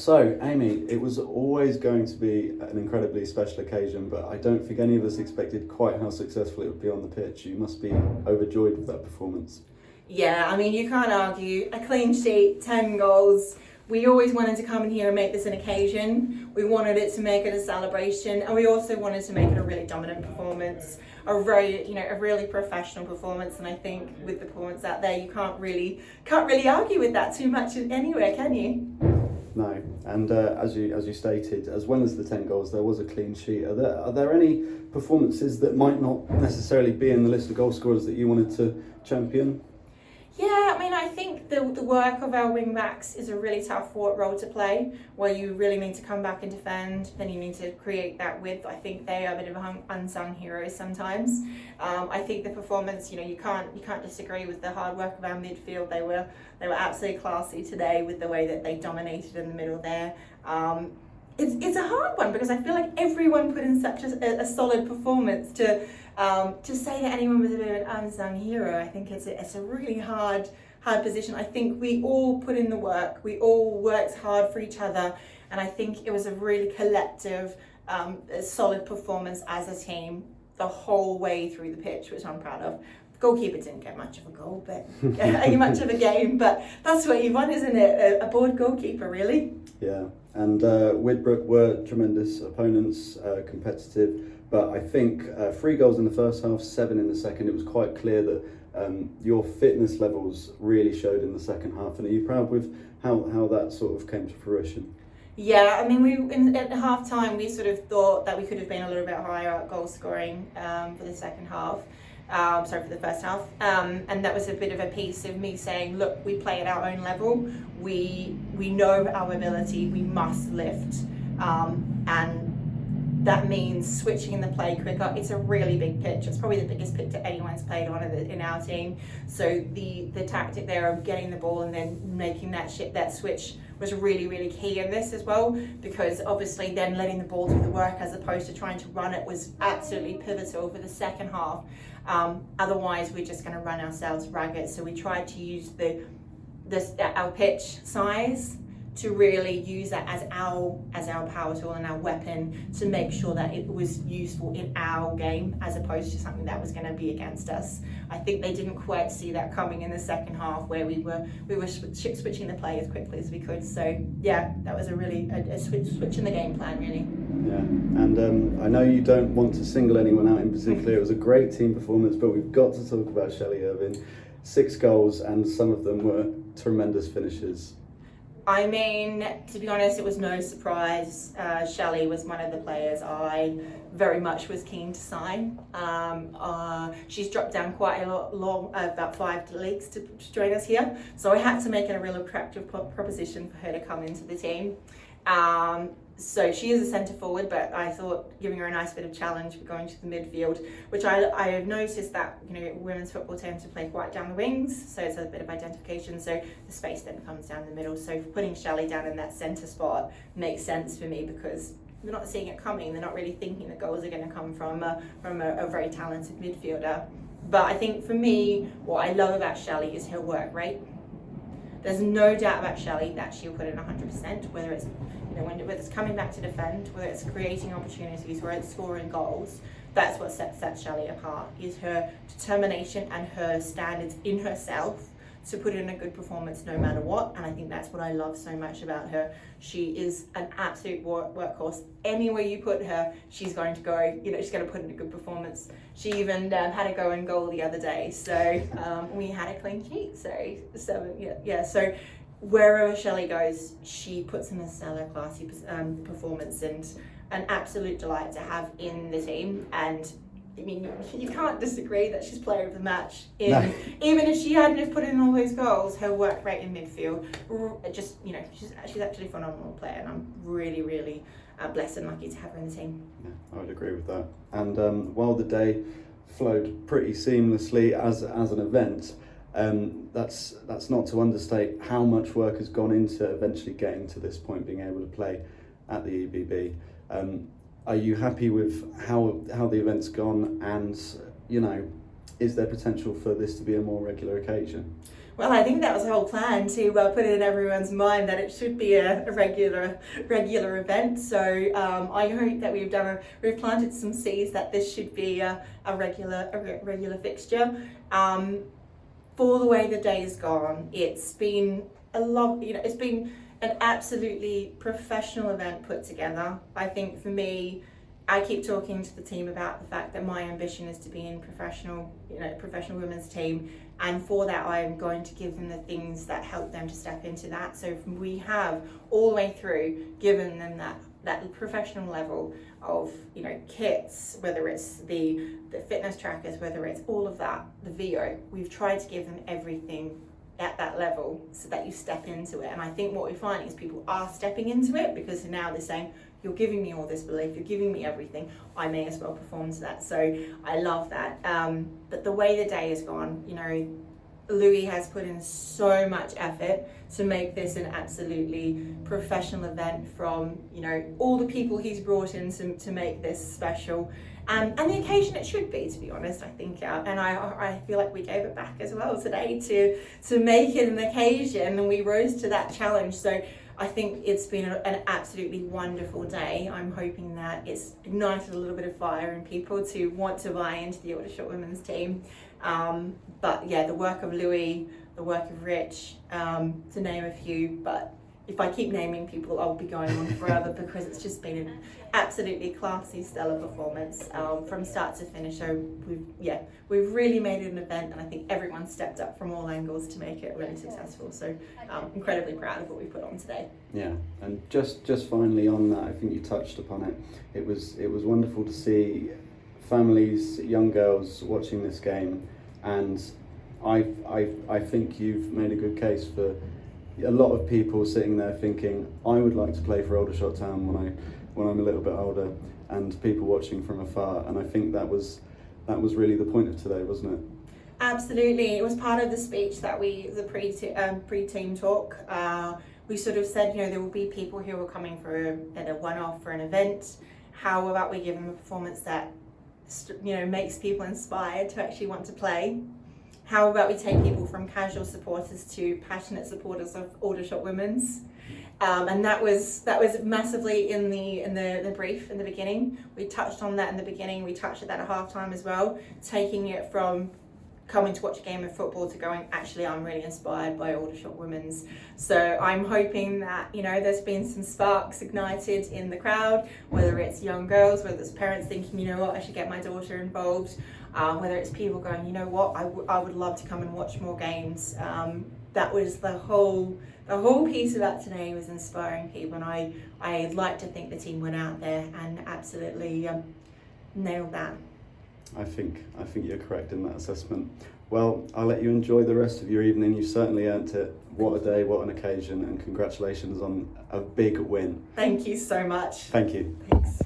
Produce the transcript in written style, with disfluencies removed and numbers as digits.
So, Amy, it was always going to be an incredibly special occasion, but I don't think any of us expected quite how successful it would be on the pitch. You must be overjoyed with that performance. Yeah, I mean, you can't argue. A clean sheet, 10 goals. We always wanted to come in here and make this an occasion. We wanted it to make it a celebration, and we also wanted to make it a really dominant performance, a really professional performance. And I think with the performance out there, you can't really argue with that too much anywhere, can you? No, and as you stated, as well as the 10 goals, there was a clean sheet. Are there any performances that might not necessarily be in the list of goal scorers that you wanted to champion? Yeah, I mean, I think the work of our wing backs is a really tough role to play, where you really need to come back and defend, then you need to create that width. I think they are a bit of unsung heroes sometimes. I think the performance, you can't disagree with the hard work of our midfield. They were absolutely classy today with the way that they dominated in the middle there. It's a hard one because I feel like everyone put in such a solid performance to say that anyone was a bit of an unsung hero. I think it's a really hard position. I think we all put in the work. We all worked hard for each other, and I think it was a really collective, solid performance as a team the whole way through the pitch, which I'm proud of. The goalkeeper didn't get much of a goal, but much of a game. But that's what you want, isn't it? A bored goalkeeper, really. Yeah, and Widbrook were tremendous opponents, competitive. But I think 3 goals in the first half, 7 in the second. It was quite clear that your fitness levels really showed in the second half. And are you proud with how that sort of came to fruition? Yeah, I mean, at half time, we sort of thought that we could have been a little bit higher at goal scoring for the second half. For the first half. And that was a bit of a piece of me saying, look, we play at our own level. We know our ability. We must lift. And that means switching the play quicker. It's a really big pitch. It's probably the biggest pitch that anyone's played on in our team. So the tactic there of getting the ball and then making that switch was really, really key in this as well, because obviously then letting the ball do the work as opposed to trying to run it was absolutely pivotal for the second half. Otherwise, we're just going to run ourselves ragged. So we tried to use our pitch size to really use that as our power tool and our weapon to make sure that it was useful in our game as opposed to something that was going to be against us. I think they didn't quite see that coming in the second half, where we were switching the play as quickly as we could. So yeah, that was a switch in the game plan, really. Yeah, and I know you don't want to single anyone out in particular. It was a great team performance, but we've got to talk about Shelley, Irving. 6 goals, and some of them were tremendous finishes. I mean, to be honest, it was no surprise. Shelley was one of the players I very much was keen to sign. She's dropped down quite a lot, about 5 leagues to join us here. So I had to make it a real attractive proposition for her to come into the team. So she is a centre forward, but I thought giving her a nice bit of challenge for going to the midfield, which I have noticed that women's football tend to play quite down the wings, so it's a bit of identification. So the space then comes down the middle. So putting Shelley down in that centre spot makes sense for me because they're not seeing it coming. They're not really thinking the goals are going to come from a very talented midfielder. But I think for me, what I love about Shelley is her work rate. There's no doubt about Shelley that she'll put in 100%, whether it's whether it's coming back to defend, whether it's creating opportunities, whether it's scoring goals. That's what sets Shelley apart, is her determination and her standards in herself to put in a good performance no matter what. And I think that's what I love so much about her. She is an absolute workhorse. Anywhere you put her, she's going to go, she's going to put in a good performance. She even had a go and goal the other day. So we had a clean sheet. So wherever Shelley goes, she puts in a stellar, classy performance and an absolute delight to have in the team. And I mean, you can't disagree that she's player of the match. No. Even if she hadn't have put in all those goals, her work rate in midfield, she's actually a phenomenal player, and I'm really, really blessed and lucky to have her in the team. Yeah, I would agree with that. And while the day flowed pretty seamlessly as an event, that's not to understate how much work has gone into eventually getting to this point, being able to play at the EBB. Are you happy with how the event's gone? And is there potential for this to be a more regular occasion? Well, I think that was the whole plan, to put it in everyone's mind that it should be a regular event. So I hope that we've planted some seeds that this should be a regular fixture. For the way the day has gone, it's been it's been an absolutely professional event put together. I think for me, I keep talking to the team about the fact that my ambition is to be in professional women's team, and for that I'm going to give them the things that help them to step into that. So we have all the way through given them that professional level of kits, whether it's the fitness trackers, whether it's all of that, the VO. We've tried to give them everything at that level so that you step into it. And I think what we find is people are stepping into it because now they're saying, you're giving me all this belief, you're giving me everything, I may as well perform to that. So I love that. But the way the day has gone, Louis has put in so much effort to make this an absolutely professional event, from all the people he's brought in to make this special, and the occasion it should be, to be honest. I think and I feel like we gave it back as well today to make it an occasion, and we rose to that challenge. So I think it's been an absolutely wonderful day. I'm hoping that it's ignited a little bit of fire in people to want to buy into the Aldershot women's team. But yeah, the work of Louis, the work of Rich, to name a few, but if I keep naming people, I'll be going on forever because it's just been an absolutely classy, stellar performance from start to finish. So we've really made it an event, and I think everyone stepped up from all angles to make it really successful. So incredibly proud of what we put on today. Yeah, and just finally on that, I think you touched upon it. It was wonderful to see families, young girls watching this game, and I think you've made a good case for a lot of people sitting there thinking, I would like to play for Aldershot Town when I'm a little bit older, and people watching from afar. And I think that was really the point of today, wasn't it? Absolutely. It was part of the speech that the pre-team talk. We sort of said, there will be people who are coming for a one-off for an event. How about we give them a performance that makes people inspired to actually want to play? How about we take people from casual supporters to passionate supporters of Aldershot Women's? And that was massively in the brief in the beginning. We touched on that in the beginning. We touched on that at halftime as well, taking it from coming to watch a game of football to going, actually, I'm really inspired by Aldershot Women's. So I'm hoping that, there's been some sparks ignited in the crowd, whether it's young girls, whether it's parents thinking, I should get my daughter involved, whether it's people going, I would love to come and watch more games. That was the whole piece of that today, was inspiring people. And I'd like to think the team went out there and absolutely nailed that. I think you're correct in that assessment. Well, I'll let you enjoy the rest of your evening. You certainly earned it. What a day, what an occasion, and congratulations on a big win. Thank you so much. Thank you. Thanks.